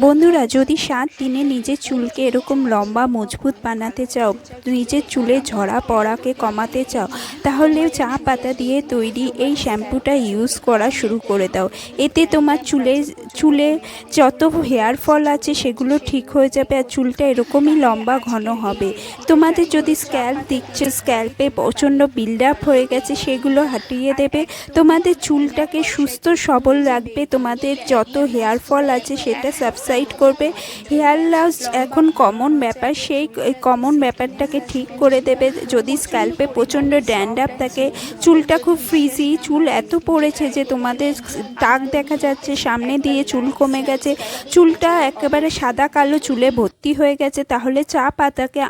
বন্ধুরা, যদি 7 দিনে নিজের চুলকে এরকম লম্বা মজবুত বানাতে চাও, নিজের চুলে ঝরা পড়াকে কমাতে চাও, তাহলে চা পাতা দিয়ে তৈরি এই শ্যাম্পুটা ইউজ করা শুরু করে দাও। এতে তোমার চুলে যত হেয়ার ফল আছে সেগুলো ঠিক হয়ে যাবে আর চুলটা এরকমই লম্বা ঘন হবে। তোমাদের যদি স্ক্যাল্প দিচ্ছে, স্ক্যাল্পে প্রচণ্ড বিল্ড আপ হয়ে গেছে, সেগুলো হটিয়ে দেবে, তোমাদের চুলটাকে সুস্থ সবল রাখবে, তোমাদের যত হেয়ার ফল আছে সেটা সাবসাইড করবে। হেয়ার লস এখন কমন ব্যাপার, সেই কমন ব্যাপারটাকে ঠিক করে দেবে। যদি স্ক্যাল্পে প্রচণ্ড ড্যান্ড্রাফ থাকে, চুলটা খুব ফ্রিজি, চুল এত পড়েছে যে তোমাদের দাগ দেখা যাচ্ছে, সামনে দিয়ে চুল কমে গেছে, চুলটা একেবারে সাদা কালো চুলে ভর্তি হয়ে গেছে, তাহলে চা পাতাকে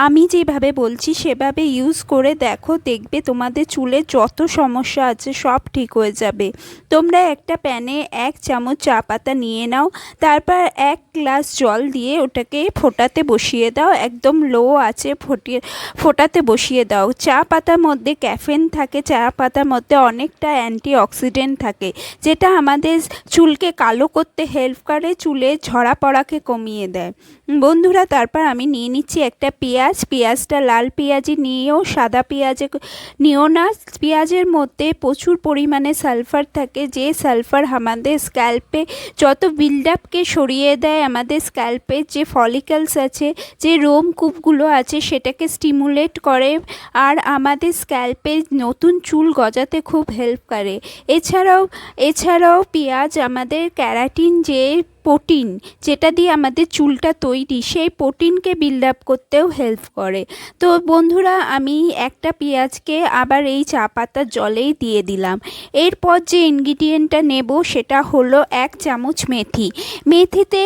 আমি যেভাবে বলছি সেভাবে ইউজ করে দেখো, দেখবে তোমাদের চুলে যত সমস্যা আছে সব ঠিক হয়ে যাবে। তোমরা একটা প্যানে 1 চামচ চা পাতা নিয়ে নাও, তারপর 1 গ্লাস জল দিয়ে ওটাকে ফোটাতে বসিয়ে দাও, একদম লো আছে ফোটাতে বসিয়ে দাও। চা পাতার মধ্যে ক্যাফেন থাকে, চা পাতার মধ্যে অনেকটা অ্যান্টিঅক্সিডেন্ট থাকে, যেটা আমাদের চুলকে কালো করতে হেল্প করে, চুলে ঝরা পড়াকে কমিয়ে দেয়। বন্ধুরা, তারপর আমি নিয়ে নিচ্ছি একটা পেঁয়াজটা লাল পেঁয়াজই নিয়েও, সাদা পেঁয়াজে নিও না। পেঁয়াজের মধ্যে প্রচুর পরিমাণে সালফার থাকে, যে সালফার আমাদের স্ক্যাল্পে যত বিল্ড আপকে সরিয়ে দেয়, আমাদের স্ক্যাল্পের যে ফলিকলস আছে, যে রোমকূপগুলো আছে সেটাকে স্টিমুলেট করে আর আমাদের স্ক্যাল্পে নতুন চুল গজাতে খুব হেল্প করে। এছাড়াও পেঁয়াজ আমাদের ক্যারাটিন, যে প্রোটিন যেটা দিয়ে আমাদের চুলটা তৈরি, সেই প্রোটিনকে বিল্ড আপ করতেও হেল্প করে। তো বন্ধুরা, আমি একটা পেঁয়াজকে আবার এই চা পাতার জলেই দিয়ে দিলাম। এরপর যে ইনগ্রিডিয়েন্টটা নেব সেটা হলো 1 চামচ মেথিতে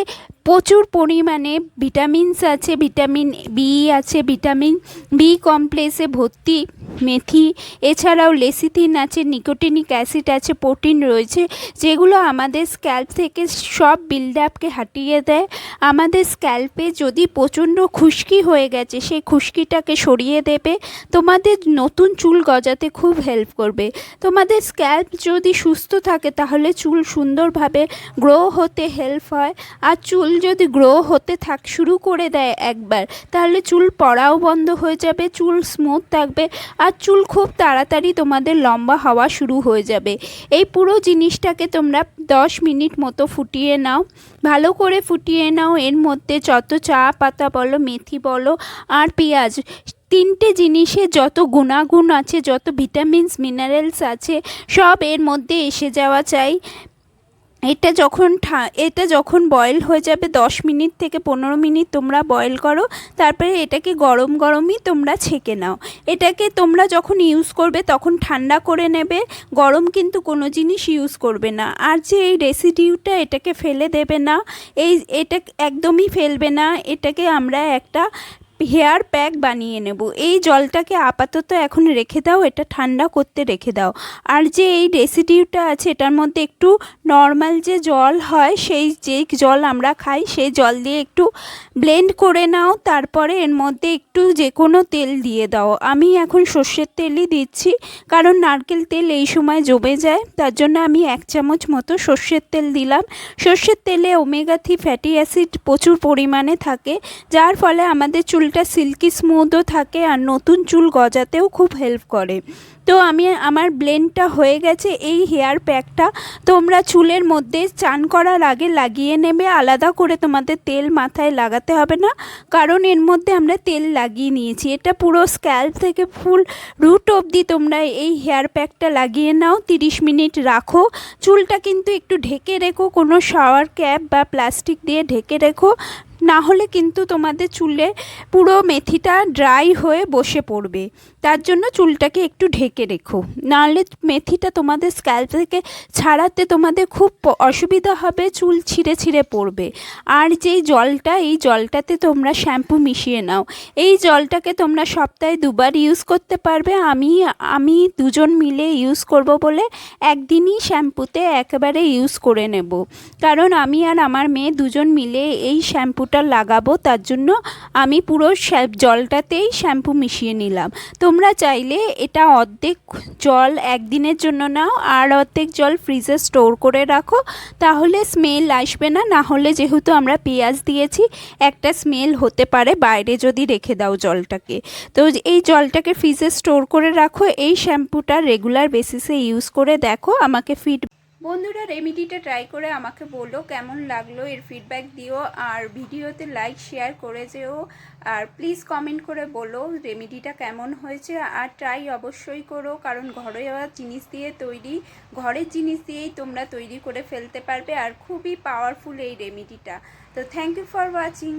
প্রচুর পরিমাণে ভিটামিনস আছে, ভিটামিন বি আছে, ভিটামিন বি কমপ্লেক্সে ভর্তি মেথি। এছাড়াও লেসিথিন আছে, নিকোটিনিক অ্যাসিড আছে, প্রোটিন রয়েছে, যেগুলো আমাদের স্ক্যাল্প থেকে সব বিল্ড আপকে হটিয়ে দেয়। আমাদের স্ক্যাল্পে যদি প্রচণ্ড খুশকি হয়ে গেছে, সেই খুশকিটাকে সরিয়ে দেবে, তোমাদের নতুন চুল গজাতে খুব হেল্প করবে। তোমাদের স্ক্যাল্প যদি সুস্থ থাকে তাহলে চুল সুন্দরভাবে গ্রো হতে হেল্প হয়, আর চুল যদি গ্রো হতে শুরু করে দেয় একবার, তাহলে চুল পড়াও বন্ধ হয়ে যাবে, চুল স্মুথ থাকবে আর চুল খুব তাড়াতাড়ি তোমাদের লম্বা হওয়া শুরু হয়ে যাবে। এই পুরো জিনিসটাকে তোমরা 10 মিনিট মতো ফুটিয়ে নাও, ভালো করে ফুটিয়ে নাও। এর মধ্যে যত চা পাতা বলো, মেথি বলো আর পেঁয়াজ, 3টে জিনিসে যত গুণাগুণ আছে, যত ভিটামিনস মিনারেলস আছে, সব এর মধ্যে এসে যাওয়া চাই। এটা যখন বয়েল হয়ে যাবে, 10 মিনিট থেকে 15 মিনিট তোমরা বয়েল করো, তারপরে এটাকে গরমই তোমরা ছেঁকে নাও। এটাকে তোমরা যখন ইউজ করবে তখন ঠান্ডা করে নেবে, গরম কিন্তু কোনো জিনিস ইউজ করবে না। আর যে এই রেসিডিউটা, এটাকে ফেলে দেবে না, এটা একদমই ফেলবে না, এটাকে আমরা একটা হেয়ার প্যাক বানিয়ে নেব। এই জলটাকে আপাতত এখন রেখে দাও, এটা ঠান্ডা করতে রেখে দাও। আর যে এই রেসিডিউটা আছে, এটার মধ্যে একটু নর্মাল যে জল হয়, যেই জল আমরা খাই, সেই জল দিয়ে একটু ব্লেন্ড করে নাও, তারপরে এর মধ্যে একটু যে কোনো তেল দিয়ে দাও। আমি এখন সর্ষের তেলই দিচ্ছি, কারণ নারকেল তেল এই সময় জমে যায়, তার জন্য আমি 1 চামচ মতো সর্ষের তেল দিলাম। সর্ষের তেলে ওমেগা 3 ফ্যাটি অ্যাসিড প্রচুর পরিমাণে থাকে, যার ফলে আমাদের চুলটা সিল্কি স্মুথও থাকে আর নতুন চুল গজাতেও খুব হেল্প করে। তো আমার ব্লেন্ডটা হয়ে গেছে। এই হেয়ার প্যাকটা তোমরা চুলের মধ্যে চান করার আগে লাগিয়ে নেবে, আলাদা করে তোমাদের তেল মাথায় লাগাতে হবে না, কারণ এর মধ্যে আমরা তেল লাগিয়ে নিয়েছি। এটা পুরো স্ক্যাল্প থেকে ফুল রুট অবধি তোমরা এই হেয়ার প্যাকটা লাগিয়ে নাও, 30 মিনিট রাখো। চুলটা কিন্তু একটু ঢেকে রেখো, কোনো শাওয়ার ক্যাপ বা প্লাস্টিক দিয়ে ঢেকে রেখো, না হলে কিন্তু তোমাদের চুলে পুরো মেথিটা ড্রাই হয়ে বসে পড়বে। তার জন্য চুলটাকে একটু ঢেকে রেখো, নাহলে মেথিটা তোমাদের স্ক্যাল্প থেকে ছাড়াতে তোমাদের খুব অসুবিধা হবে, চুল ছিঁড়ে পড়বে। আর যেই জলটা, এই জলটাতে তোমরা শ্যাম্পু মিশিয়ে নাও। এই জলটাকে তোমরা সপ্তাহে 2 বার ইউজ করতে পারবে। আমি দুজন মিলে ইউজ করব বলে একদিনই শ্যাম্পুতে একেবারে ইউজ করে নেব, কারণ আমি আর আমার মেয়ে দুজন মিলে এই শ্যাম্পুটা লাগাবো, তার জন্য আমি পুরো জলটাতেই শ্যাম্পু মিশিয়ে নিলাম। তোমরা চাইলে এটা অর্ধেক জল একদিনের জন্য নাও আর অর্ধেক জল ফ্রিজে স্টোর করে রাখো, তাহলে স্মেল আসবে না। না হলে যেহেতু আমরা পেঁয়াজ দিয়েছি একটা স্মেল হতে পারে বাইরে যদি রেখে দাও জলটাকে। তো এই জলটাকে ফ্রিজে স্টোর করে রাখো। এই শ্যাম্পুটা রেগুলার বেসিসে ইউজ করে দেখো, আমাকে বন্ধুরা রেমেডিটা ট্রাই করে আমাকে বলো কেমন লাগলো, এর ফিডব্যাক দিও। আর ভিডিওতে লাইক শেয়ার করে যেও, আর প্লিজ কমেন্ট করে বলো রেমেডিটা কেমন হয়েছে। আর ট্রাই অবশ্যই করো, কারণ ঘরোয়া জিনিস দিয়ে তৈরি, ঘরের জিনিস দিয়েই তোমরা তৈরি করে ফেলতে পারবে। আর খুবই পাওয়ারফুল এই রেমেডিটা। তো থ্যাংক ইউ ফর ওয়াচিং।